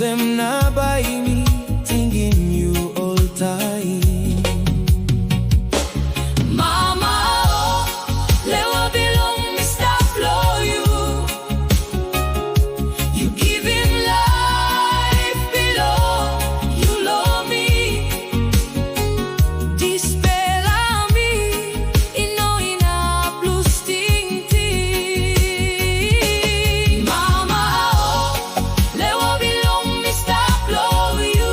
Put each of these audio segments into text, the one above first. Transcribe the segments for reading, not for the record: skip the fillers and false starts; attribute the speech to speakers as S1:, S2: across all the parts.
S1: them na by me, thinking you all time.
S2: Mama, oh, LEWA bilong, me stop flow you. You give him life belong, you love me. Dispela me, inap plus tingting. Mama, oh, LEWA bilong, me stop flow you.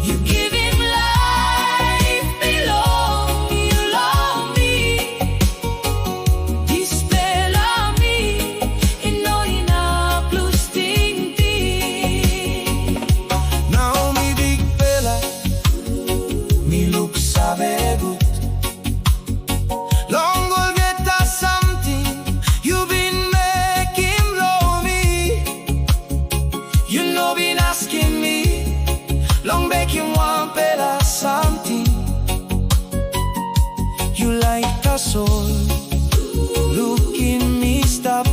S2: You give him life belong, you love me. Dispela me, inap plus tingting.
S1: Now me big fella, me look sabe good. Long will get us something, you been making blow me. You know been asking me, long making one fella something. You like a soul, look in me, stop